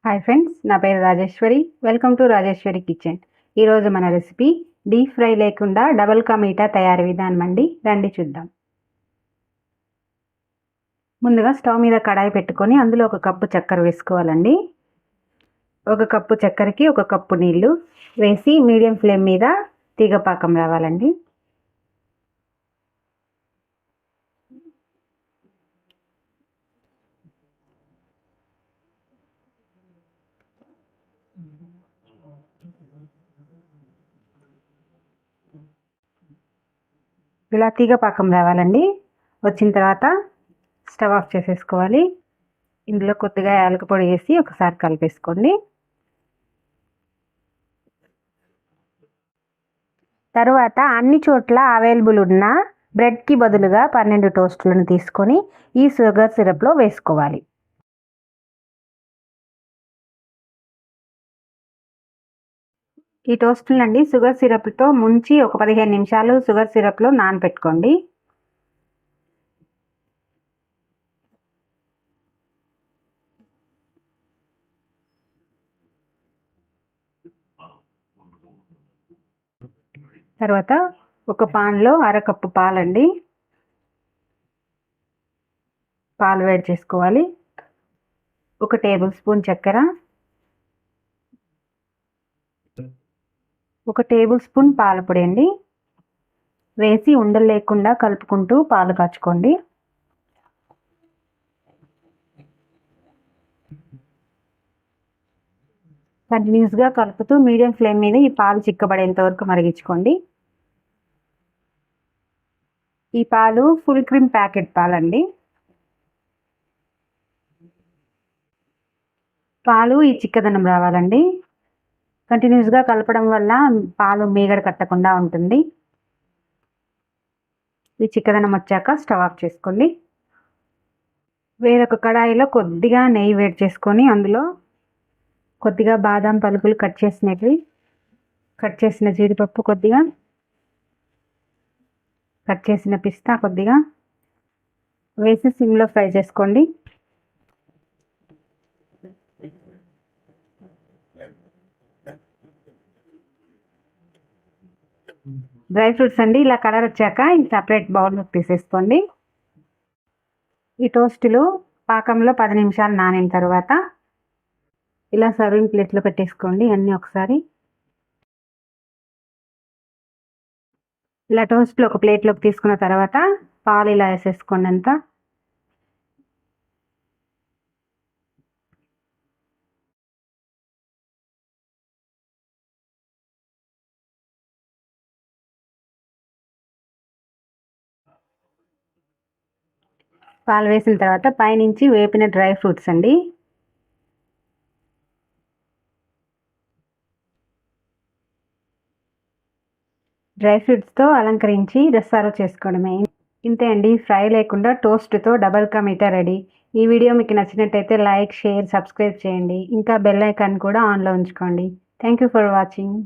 Hi friends, నా పేరు Rajeshwari. Welcome to Rajeshwari kitchen. ఈరోజు మన రెసిపీ డీప్ ఫ్రై లేకుండా డబల్ కా మీఠా తయారీ విధానం అండి. రండి చూద్దాం. ముందుగా స్టవ్ మీద కడాయి పెట్టుకొని అందులో ఒక కప్పు చక్కెర వేసుకోవాలండి. ఒక కప్పు చక్కెరకి ఒక కప్పు నీళ్లు వేసి మీడియం ఫ్లేమ్ మీద తీగపాకం రావాలండి. ఇలా తీగ పాకం రావాలండి. వచ్చిన తర్వాత స్టవ్ ఆఫ్ చేసేసుకోవాలి. ఇందులో కొద్దిగా యాలక పొడి వేసి ఒకసారి కలిపేసుకోండి. తరువాత అన్ని చోట్ల అవైలబుల్ ఉన్న బ్రెడ్కి బదులుగా 12 టోస్టులను తీసుకొని ఈ షుగర్ సిరప్లో వేసుకోవాలి. ఈ టోస్టులండి షుగర్ సిరప్తో ముంచి ఒక 15 నిమిషాలు షుగర్ సిరప్లో నానబెట్టుకోండి. తర్వాత ఒక పాన్లో అరకప్పు పాలండి. పాలు వేడి చేసుకోవాలి. 1 టేబుల్ స్పూన్ చక్కెర, 1 టేబుల్ స్పూన్ పాల పొడి అండి వేసి ఉండలు లేకుండా కలుపుకుంటూ పాలు కాచుకోండి. కంటిన్యూస్గా కలుపుతూ మీడియం ఫ్లేమ్ మీద ఈ పాలు చిక్కబడేంత వరకు మరిగించుకోండి. ఈ పాలు ఫుల్ క్రీమ్ ప్యాకెట్ పాలండి. పాలు ఈ చిక్కదనం రావాలండి. కంటిన్యూస్గా కలపడం వల్ల పాలు మీగడ కట్టకుండా ఉంటుంది. ఈ చిక్కదనం వచ్చాక స్టవ్ ఆఫ్ చేసుకోండి. వేరొక కడాయిలో కొద్దిగా నెయ్యి వేడి చేసుకొని అందులో కొద్దిగా బాదం పలుకులు కట్ చేసిన జీడిపప్పు కొద్దిగా, కట్ చేసిన పిస్తా కొద్దిగా వేసి సిమ్లో ఫ్రై చేసుకోండి. డ్రై ఫ్రూట్స్ అండి ఇలా కలర్ వచ్చాక సపరేట్ బౌల్లోకి తీసేసుకోండి. ఈ టోస్టులు పాకంలో 10 నిమిషాలు నానిన తర్వాత ఇలా సర్వింగ్ ప్లేట్లో పెట్టేసుకోండి. అన్నీ ఒకసారి ఇలా టోస్ట్లు ఒక ప్లేట్లోకి తీసుకున్న తర్వాత పాలు ఇలా వేసేసుకోండి. అంతా పాలు వేసిన తర్వాత పైనుంచి వేపిన డ్రై ఫ్రూట్స్ అండి డ్రై ఫ్రూట్స్తో అలంకరించి సర్వ్ చేసుకోవడమే. ఇంతే అండి, ఫ్రై లేకుండా టోస్ట్తో డబల్ కా మీఠా రెడీ. ఈ వీడియో మీకు నచ్చినట్టయితే లైక్, షేర్, సబ్స్క్రైబ్ చేయండి. ఇంకా బెల్ ఐకాన్ కూడా ఆన్లో ఉంచుకోండి. Thank you for watching.